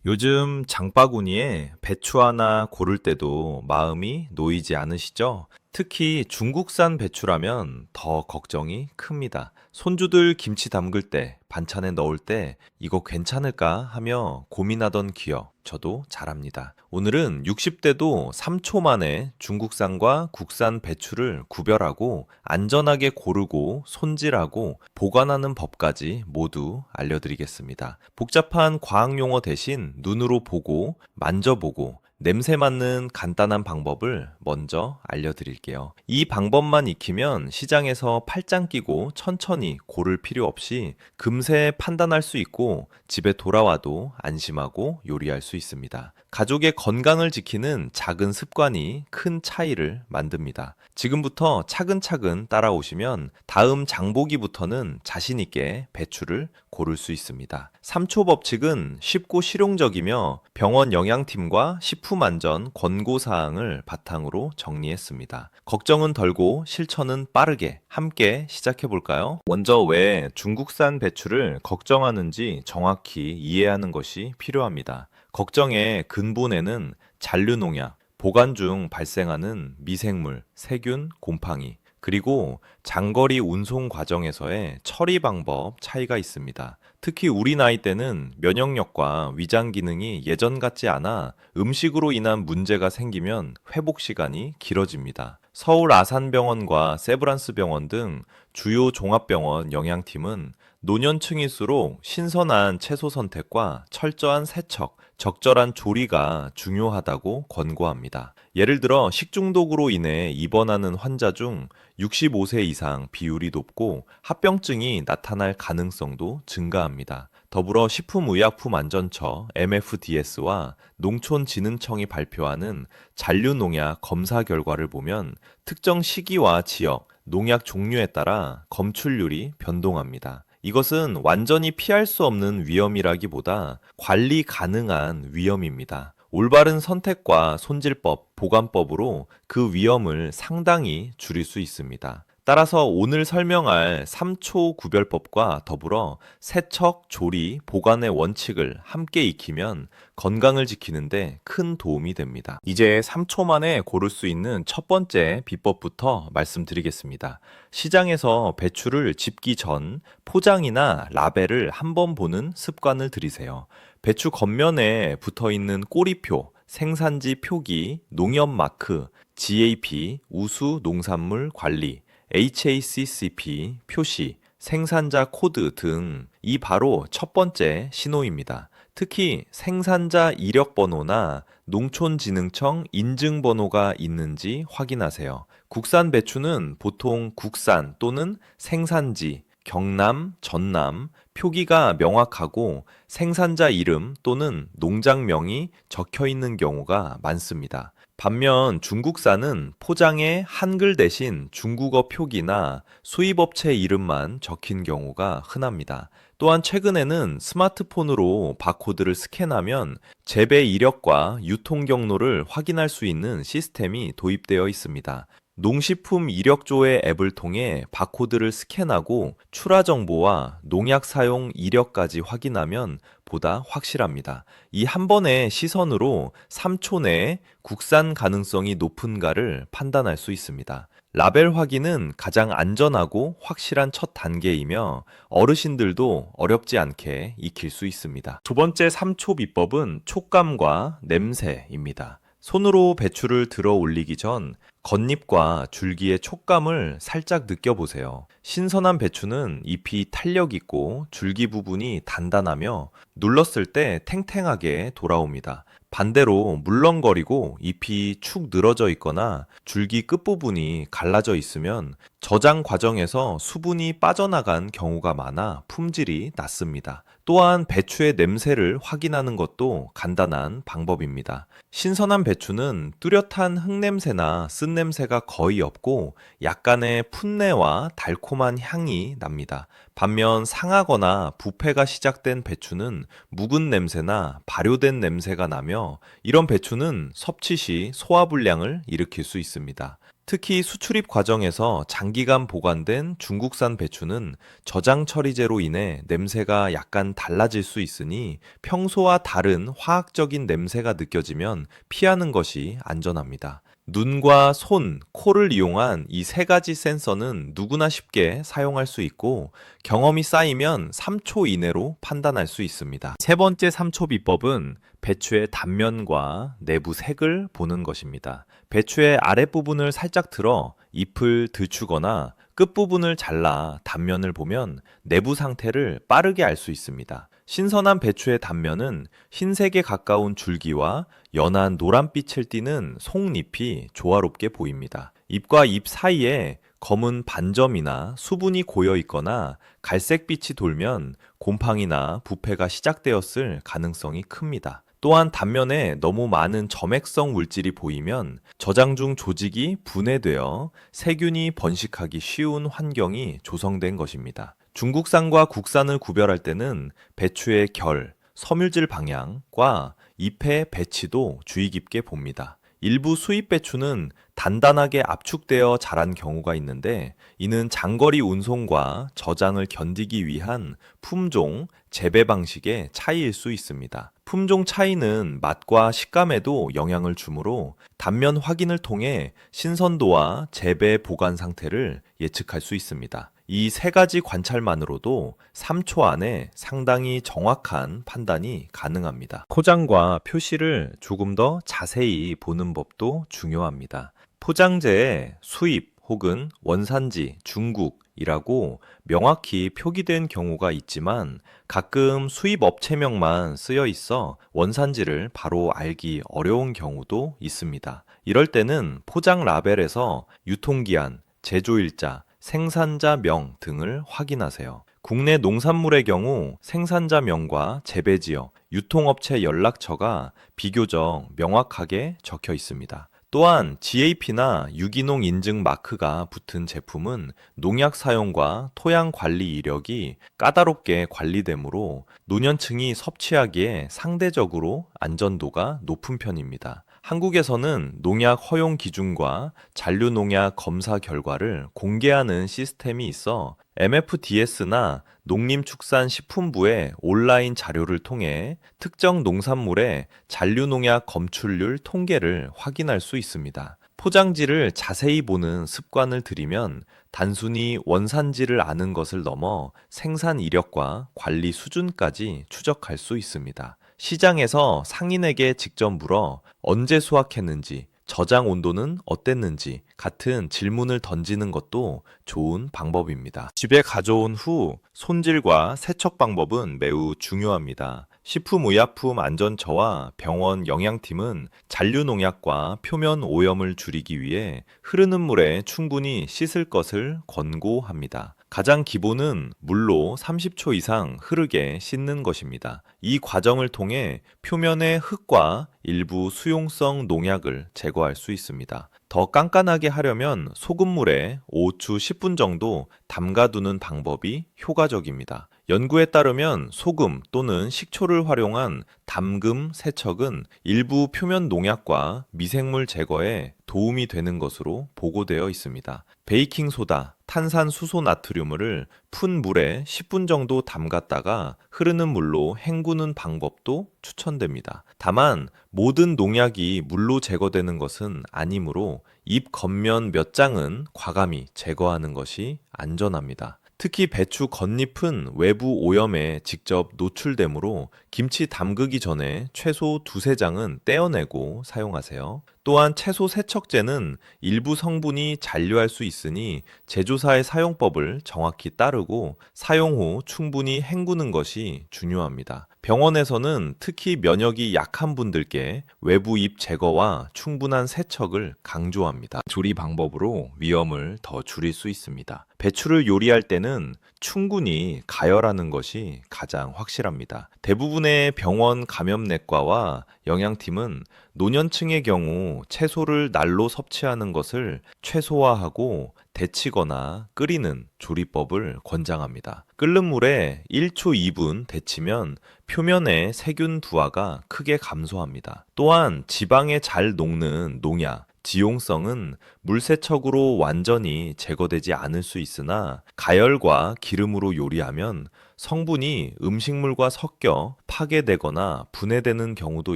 요즘 장바구니에 배추 하나 고를 때도 마음이 놓이지 않으시죠? 특히 중국산 배추라면 더 걱정이 큽니다. 손주들 김치 담글 때, 반찬에 넣을 때 이거 괜찮을까 하며 고민하던 기억 저도 잘합니다. 오늘은 60대도 3초 만에 중국산과 국산 배추를 구별하고 안전하게 고르고 손질하고 보관하는 법까지 모두 알려드리겠습니다. 복잡한 과학 용어 대신 눈으로 보고 만져보고 냄새 맡는 간단한 방법을 먼저 알려드릴게요. 이 방법만 익히면 시장에서 팔짱 끼고 천천히 고를 필요 없이 금세 판단할 수 있고 집에 돌아와도 안심하고 요리할 수 있습니다. 가족의 건강을 지키는 작은 습관이 큰 차이를 만듭니다. 지금부터 차근차근 따라오시면 다음 장보기부터는 자신있게 배추를 고를 수 있습니다. 3초 법칙은 쉽고 실용적이며 병원 영양팀과 식품안전 권고사항을 바탕으로 정리했습니다. 걱정은 덜고 실천은 빠르게 함께 시작해 볼까요? 먼저 왜 중국산 배추를 걱정하는지 정확히 이해하는 것이 필요합니다. 걱정의 근본에는 잔류농약, 보관 중 발생하는 미생물, 세균, 곰팡이, 그리고 장거리 운송 과정에서의 처리 방법 차이가 있습니다. 특히 우리 나이 때는 면역력과 위장 기능이 예전 같지 않아 음식으로 인한 문제가 생기면 회복 시간이 길어집니다. 서울 아산병원과 세브란스 병원 등 주요 종합병원 영양팀은 노년층일수록 신선한 채소 선택과 철저한 세척, 적절한 조리가 중요하다고 권고합니다. 예를 들어 식중독으로 인해 입원하는 환자 중 65세 이상 비율이 높고 합병증이 나타날 가능성도 증가합니다. 더불어 식품의약품안전처 MFDS와 농촌진흥청이 발표하는 잔류농약 검사 결과를 보면 특정 시기와 지역, 농약 종류에 따라 검출률이 변동합니다. 이것은 완전히 피할 수 없는 위험이라기보다 관리 가능한 위험입니다. 올바른 선택과 손질법, 보관법으로 그 위험을 상당히 줄일 수 있습니다. 따라서 오늘 설명할 3초 구별법과 더불어 세척, 조리, 보관의 원칙을 함께 익히면 건강을 지키는데 큰 도움이 됩니다. 이제 3초 만에 고를 수 있는 첫 번째 비법부터 말씀드리겠습니다. 시장에서 배추를 집기 전 포장이나 라벨을 한번 보는 습관을 들이세요. 배추 겉면에 붙어 있는 꼬리표, 생산지 표기, 농협 마크, GAP, 우수 농산물 관리, HACCP 표시, 생산자 코드 등이 바로 첫 번째 신호입니다. 특히 생산자 이력 번호나 농촌진흥청 인증번호가 있는지 확인하세요. 국산 배추는 보통 국산 또는 생산지, 경남, 전남, 표기가 명확하고 생산자 이름 또는 농장명이 적혀 있는 경우가 많습니다. 반면 중국산은 포장에 한글 대신 중국어 표기나 수입업체 이름만 적힌 경우가 흔합니다. 또한 최근에는 스마트폰으로 바코드를 스캔하면 재배 이력과 유통 경로를 확인할 수 있는 시스템이 도입되어 있습니다. 농식품 이력조회 앱을 통해 바코드를 스캔하고 출하 정보와 농약 사용 이력까지 확인하면 보다 확실합니다. 이 한 번의 시선으로 3초 내에 국산 가능성이 높은가를 판단할 수 있습니다. 라벨 확인은 가장 안전하고 확실한 첫 단계이며 어르신들도 어렵지 않게 익힐 수 있습니다. 두 번째 3초 비법은 촉감과 냄새입니다. 손으로 배추를 들어 올리기 전 겉잎과 줄기의 촉감을 살짝 느껴보세요. 신선한 배추는 잎이 탄력 있고 줄기 부분이 단단하며 눌렀을 때 탱탱하게 돌아옵니다. 반대로 물렁거리고 잎이 축 늘어져 있거나 줄기 끝부분이 갈라져 있으면 저장 과정에서 수분이 빠져나간 경우가 많아 품질이 낮습니다. 또한 배추의 냄새를 확인하는 것도 간단한 방법입니다. 신선한 배추는 뚜렷한 흙냄새나 쓴냄새가 거의 없고 약간의 풋내와 달콤한 향이 납니다. 반면 상하거나 부패가 시작된 배추는 묵은 냄새나 발효된 냄새가 나며 이런 배추는 섭취 시 소화불량을 일으킬 수 있습니다. 특히 수출입 과정에서 장기간 보관된 중국산 배추는 저장 처리제로 인해 냄새가 약간 달라질 수 있으니 평소와 다른 화학적인 냄새가 느껴지면 피하는 것이 안전합니다. 눈과 손, 코를 이용한 이 세 가지 센서는 누구나 쉽게 사용할 수 있고 경험이 쌓이면 3초 이내로 판단할 수 있습니다. 세 번째 3초 비법은 배추의 단면과 내부 색을 보는 것입니다. 배추의 아랫부분을 살짝 틀어 잎을 들추거나 끝부분을 잘라 단면을 보면 내부 상태를 빠르게 알 수 있습니다. 신선한 배추의 단면은 흰색에 가까운 줄기와 연한 노란빛을 띠는 속잎이 조화롭게 보입니다. 잎과 잎 사이에 검은 반점이나 수분이 고여 있거나 갈색빛이 돌면 곰팡이나 부패가 시작되었을 가능성이 큽니다. 또한 단면에 너무 많은 점액성 물질이 보이면 저장 중 조직이 분해되어 세균이 번식하기 쉬운 환경이 조성된 것입니다. 중국산과 국산을 구별할 때는 배추의 결, 섬유질 방향과 잎의 배치도 주의 깊게 봅니다. 일부 수입 배추는 단단하게 압축되어 자란 경우가 있는데 이는 장거리 운송과 저장을 견디기 위한 품종, 재배 방식의 차이일 수 있습니다. 품종 차이는 맛과 식감에도 영향을 주므로 단면 확인을 통해 신선도와 재배 보관 상태를 예측할 수 있습니다. 이 세 가지 관찰만으로도 3초 안에 상당히 정확한 판단이 가능합니다. 포장과 표시를 조금 더 자세히 보는 법도 중요합니다. 포장재에 수입 혹은 원산지 중국이라고 명확히 표기된 경우가 있지만 가끔 수입 업체명만 쓰여 있어 원산지를 바로 알기 어려운 경우도 있습니다. 이럴 때는 포장 라벨에서 유통기한, 제조일자, 생산자명 등을 확인하세요. 국내 농산물의 경우 생산자명과 재배지역, 유통업체 연락처가 비교적 명확하게 적혀 있습니다. 또한 GAP나 유기농 인증 마크가 붙은 제품은 농약 사용과 토양 관리 이력이 까다롭게 관리되므로 노년층이 섭취하기에 상대적으로 안전도가 높은 편입니다. 한국에서는 농약 허용 기준과 잔류 농약 검사 결과를 공개하는 시스템이 있어 MFDS나 농림축산식품부의 온라인 자료를 통해 특정 농산물의 잔류 농약 검출률 통계를 확인할 수 있습니다. 포장지를 자세히 보는 습관을 들이면 단순히 원산지를 아는 것을 넘어 생산 이력과 관리 수준까지 추적할 수 있습니다. 시장에서 상인에게 직접 물어 언제 수확했는지, 저장 온도는 어땠는지 같은 질문을 던지는 것도 좋은 방법입니다. 집에 가져온 후 손질과 세척 방법은 매우 중요합니다. 식품의약품안전처와 병원 영양팀은 잔류 농약과 표면 오염을 줄이기 위해 흐르는 물에 충분히 씻을 것을 권고합니다. 가장 기본은 물로 30초 이상 흐르게 씻는 것입니다. 이 과정을 통해 표면의 흙과 일부 수용성 농약을 제거할 수 있습니다. 더 깐깐하게 하려면 소금물에 5초 10분 정도 담가두는 방법이 효과적입니다. 연구에 따르면 소금 또는 식초를 활용한 담금 세척은 일부 표면 농약과 미생물 제거에 도움이 되는 것으로 보고되어 있습니다. 베이킹소다, 탄산수소 나트륨을 푼 물에 10분 정도 담갔다가 흐르는 물로 헹구는 방법도 추천됩니다. 다만 모든 농약이 물로 제거되는 것은 아니므로 잎 겉면 몇 장은 과감히 제거하는 것이 안전합니다. 특히 배추 겉잎은 외부 오염에 직접 노출되므로 김치 담그기 전에 최소 두세 장은 떼어내고 사용하세요. 또한 채소 세척제는 일부 성분이 잔류할 수 있으니 제조사의 사용법을 정확히 따르고 사용 후 충분히 헹구는 것이 중요합니다. 병원에서는 특히 면역이 약한 분들께 외부 잎 제거와 충분한 세척을 강조합니다. 조리 방법으로 위험을 더 줄일 수 있습니다. 배추를 요리할 때는 충분히 가열하는 것이 가장 확실합니다. 대부분의 병원 감염내과와 영양팀은 노년층의 경우 채소를 날로 섭취하는 것을 최소화하고 데치거나 끓이는 조리법을 권장합니다. 끓는 물에 1초 2분 데치면 표면의 세균 부하가 크게 감소합니다. 또한 지방에 잘 녹는 농약, 지용성은 물세척으로 완전히 제거되지 않을 수 있으나 가열과 기름으로 요리하면 성분이 음식물과 섞여 파괴되거나 분해되는 경우도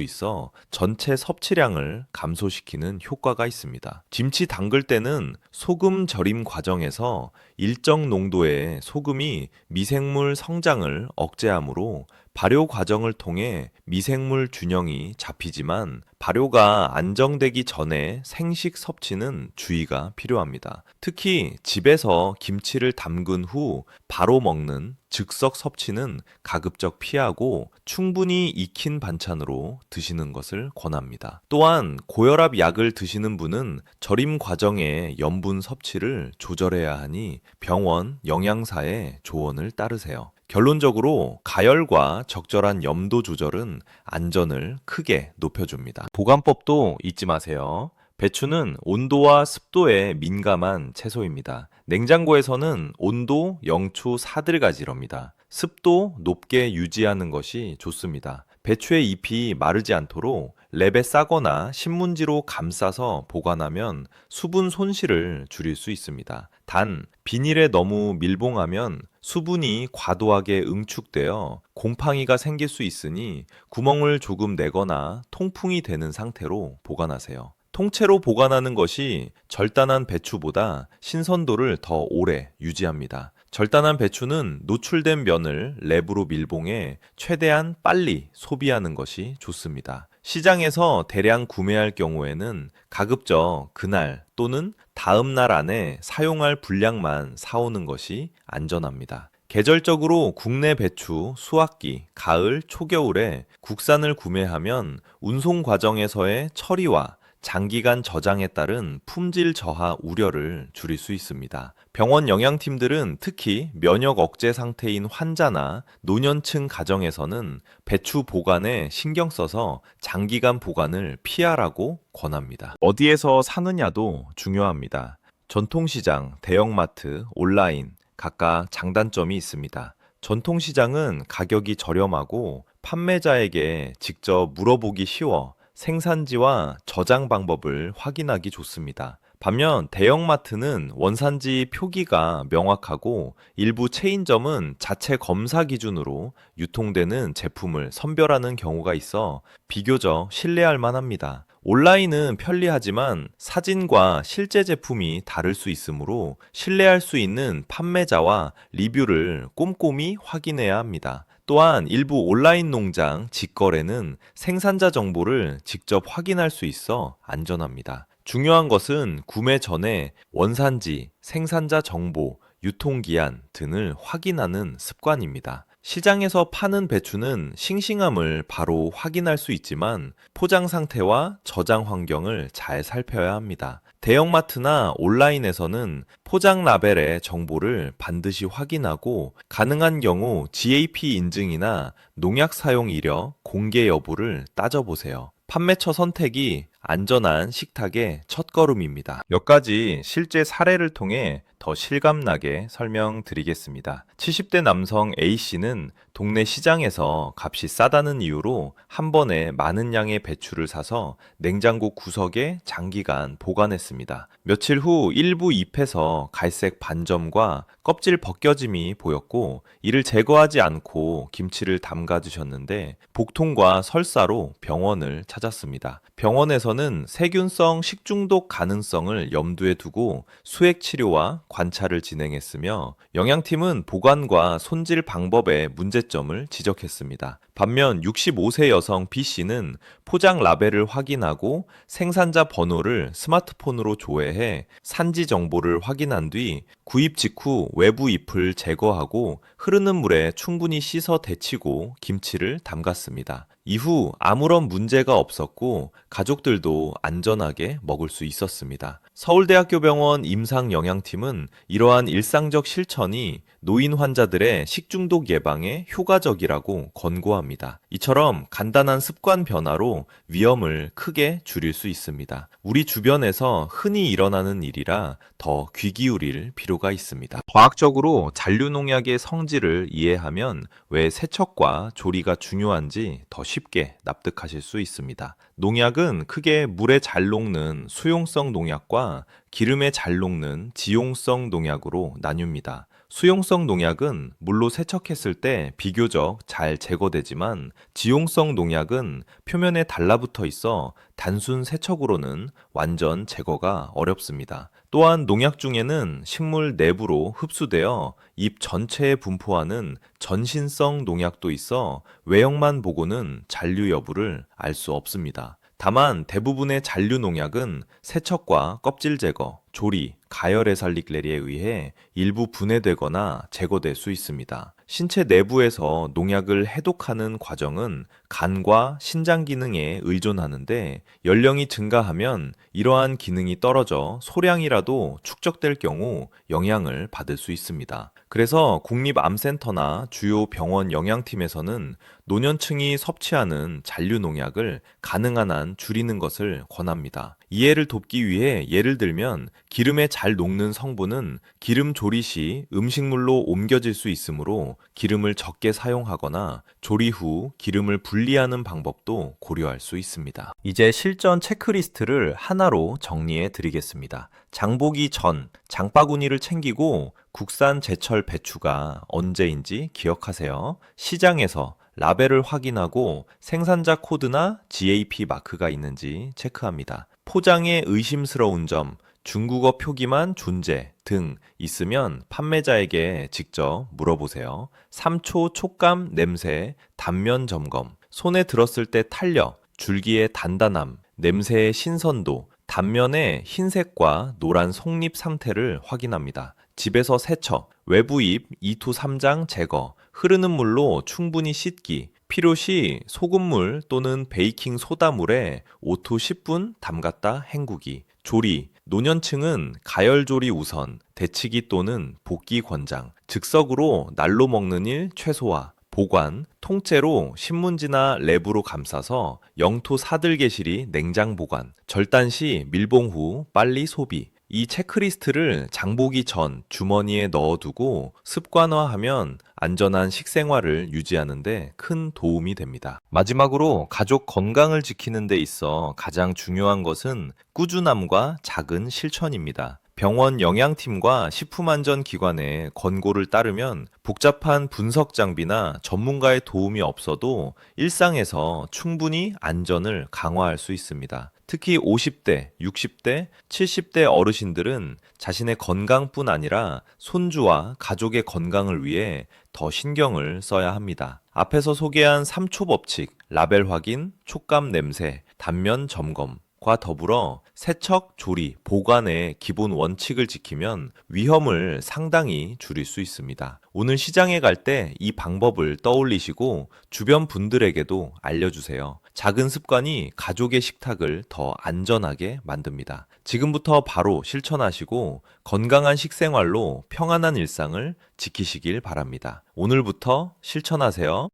있어 전체 섭취량을 감소시키는 효과가 있습니다. 김치 담글 때는 소금 절임 과정에서 일정 농도의 소금이 미생물 성장을 억제하므로 발효 과정을 통해 미생물 균형이 잡히지만 발효가 안정되기 전에 생식 섭취는 주의가 필요합니다. 특히 집에서 김치를 담근 후 바로 먹는 즉석 섭취는 가급적 피하고 충분히 익힌 반찬으로 드시는 것을 권합니다. 또한 고혈압 약을 드시는 분은 절임 과정의 염분 섭취를 조절해야 하니 병원 영양사의 조언을 따르세요. 결론적으로 가열과 적절한 염도 조절은 안전을 크게 높여줍니다. 보관법도 잊지 마세요. 배추는 온도와 습도에 민감한 채소입니다. 냉장고에서는 온도 0초 사들가지럽니다. 습도 높게 유지하는 것이 좋습니다. 배추의 잎이 마르지 않도록 랩에 싸거나 신문지로 감싸서 보관하면 수분 손실을 줄일 수 있습니다. 단, 비닐에 너무 밀봉하면 수분이 과도하게 응축되어 곰팡이가 생길 수 있으니 구멍을 조금 내거나 통풍이 되는 상태로 보관하세요. 통째로 보관하는 것이 절단한 배추보다 신선도를 더 오래 유지합니다. 절단한 배추는 노출된 면을 랩으로 밀봉해 최대한 빨리 소비하는 것이 좋습니다. 시장에서 대량 구매할 경우에는 가급적 그날 또는 다음 날 안에 사용할 분량만 사오는 것이 안전합니다. 계절적으로 국내 배추, 수확기, 가을, 초겨울에 국산을 구매하면 운송 과정에서의 처리와 장기간 저장에 따른 품질 저하 우려를 줄일 수 있습니다. 병원 영양팀들은 특히 면역 억제 상태인 환자나 노년층 가정에서는 배추 보관에 신경 써서 장기간 보관을 피하라고 권합니다. 어디에서 사느냐도 중요합니다. 전통시장, 대형마트, 온라인 각각 장단점이 있습니다. 전통시장은 가격이 저렴하고 판매자에게 직접 물어보기 쉬워 생산지와 저장 방법을 확인하기 좋습니다. 반면 대형마트는 원산지 표기가 명확하고 일부 체인점은 자체 검사 기준으로 유통되는 제품을 선별하는 경우가 있어 비교적 신뢰할 만합니다. 온라인은 편리하지만 사진과 실제 제품이 다를 수 있으므로 신뢰할 수 있는 판매자와 리뷰를 꼼꼼히 확인해야 합니다. 또한 일부 온라인 농장 직거래는 생산자 정보를 직접 확인할 수 있어 안전합니다. 중요한 것은 구매 전에 원산지, 생산자 정보, 유통기한 등을 확인하는 습관입니다. 시장에서 파는 배추는 싱싱함을 바로 확인할 수 있지만 포장 상태와 저장 환경을 잘 살펴야 합니다. 대형마트나 온라인에서는 포장 라벨의 정보를 반드시 확인하고 가능한 경우 GAP 인증이나 농약 사용 이력, 공개 여부를 따져보세요. 판매처 선택이 안전한 식탁의 첫걸음입니다. 몇 가지 실제 사례를 통해 더 실감나게 설명드리겠습니다. 70대 남성 A씨는 동네 시장에서 값이 싸다는 이유로 한 번에 많은 양의 배추를 사서 냉장고 구석에 장기간 보관했습니다. 며칠 후 일부 잎에서 갈색 반점과 껍질 벗겨짐이 보였고 이를 제거하지 않고 김치를 담가 두셨는데 복통과 설사로 병원을 찾았습니다. 병원에서는 세균성 식중독 가능성을 염두에 두고 수액 치료와 관찰을 진행했으며 영양팀은 보관과 손질 방법의 문제점을 지적했습니다. 반면 65세 여성 B씨는 포장 라벨을 확인하고 생산자 번호를 스마트폰으로 조회해 산지 정보를 확인한 뒤 구입 직후 외부 잎을 제거하고 흐르는 물에 충분히 씻어 데치고 김치를 담갔습니다. 이후 아무런 문제가 없었고 가족들도 안전하게 먹을 수 있었습니다. 서울대학교 병원 임상영양팀은 이러한 일상적 실천이 노인 환자들의 식중독 예방에 효과적이라고 권고합니다. 이처럼 간단한 습관 변화로 위험을 크게 줄일 수 있습니다. 우리 주변에서 흔히 일어나는 일이라 더 귀 기울일 필요가 있습니다. 과학적으로 잔류농약의 성질을 이해하면 왜 세척과 조리가 중요한지 더 쉽게 쉽게 납득하실 수 있습니다. 농약은 크게 물에 잘 녹는 수용성 농약과 기름에 잘 녹는 지용성 농약으로 나뉩니다. 수용성 농약은 물로 세척했을 때 비교적 잘 제거되지만 지용성 농약은 표면에 달라붙어 있어 단순 세척으로는 완전 제거가 어렵습니다. 또한 농약 중에는 식물 내부로 흡수되어 잎 전체에 분포하는 전신성 농약도 있어 외형만 보고는 잔류 여부를 알 수 없습니다. 다만 대부분의 잔류 농약은 세척과 껍질 제거, 조리, 가열 해살릭레리에 의해 일부 분해되거나 제거될 수 있습니다. 신체 내부에서 농약을 해독하는 과정은 간과 신장 기능에 의존하는데 연령이 증가하면 이러한 기능이 떨어져 소량이라도 축적될 경우 영향을 받을 수 있습니다. 그래서 국립암센터나 주요 병원 영양팀에서는 노년층이 섭취하는 잔류 농약을 가능한 한 줄이는 것을 권합니다. 이해를 돕기 위해 예를 들면 기름에 잘 녹는 성분은 기름 조리 시 음식물로 옮겨질 수 있으므로 기름을 적게 사용하거나 조리 후 기름을 분리하는 방법도 고려할 수 있습니다. 이제 실전 체크리스트를 하나로 정리해 드리겠습니다. 장보기 전 장바구니를 챙기고 국산 제철 배추가 언제인지 기억하세요. 시장에서 라벨을 확인하고 생산자 코드나 GAP 마크가 있는지 체크합니다. 포장에 의심스러운 점, 중국어 표기만 존재 등 있으면 판매자에게 직접 물어보세요. 삼초 촉감 냄새, 단면 점검, 손에 들었을 때 탄력, 줄기의 단단함, 냄새의 신선도, 단면의 흰색과 노란 속잎 상태를 확인합니다. 집에서 세척, 외부 잎 2to 3장 제거, 흐르는 물로 충분히 씻기, 필요시 소금물 또는 베이킹 소다물에 5to 10분 담갔다 헹구기, 조리, 노년층은 가열조리 우선, 데치기 또는 볶기 권장, 즉석으로 날로 먹는 일 최소화, 보관, 통째로 신문지나 랩으로 감싸서 영토 사들개실이 냉장 보관, 절단 시 밀봉 후 빨리 소비. 이 체크리스트를 장보기 전 주머니에 넣어두고 습관화하면 안전한 식생활을 유지하는 데 큰 도움이 됩니다. 마지막으로 가족 건강을 지키는 데 있어 가장 중요한 것은 꾸준함과 작은 실천입니다. 병원 영양팀과 식품안전기관의 권고를 따르면 복잡한 분석 장비나 전문가의 도움이 없어도 일상에서 충분히 안전을 강화할 수 있습니다. 특히 50대, 60대, 70대 어르신들은 자신의 건강뿐 아니라 손주와 가족의 건강을 위해 더 신경을 써야 합니다. 앞에서 소개한 3초 법칙, 라벨 확인, 촉감 냄새, 단면 점검, 과 더불어 세척, 조리, 보관의 기본 원칙을 지키면 위험을 상당히 줄일 수 있습니다. 오늘 시장에 갈 때 이 방법을 떠올리시고 주변 분들에게도 알려주세요. 작은 습관이 가족의 식탁을 더 안전하게 만듭니다. 지금부터 바로 실천하시고 건강한 식생활로 평안한 일상을 지키시길 바랍니다. 오늘부터 실천하세요.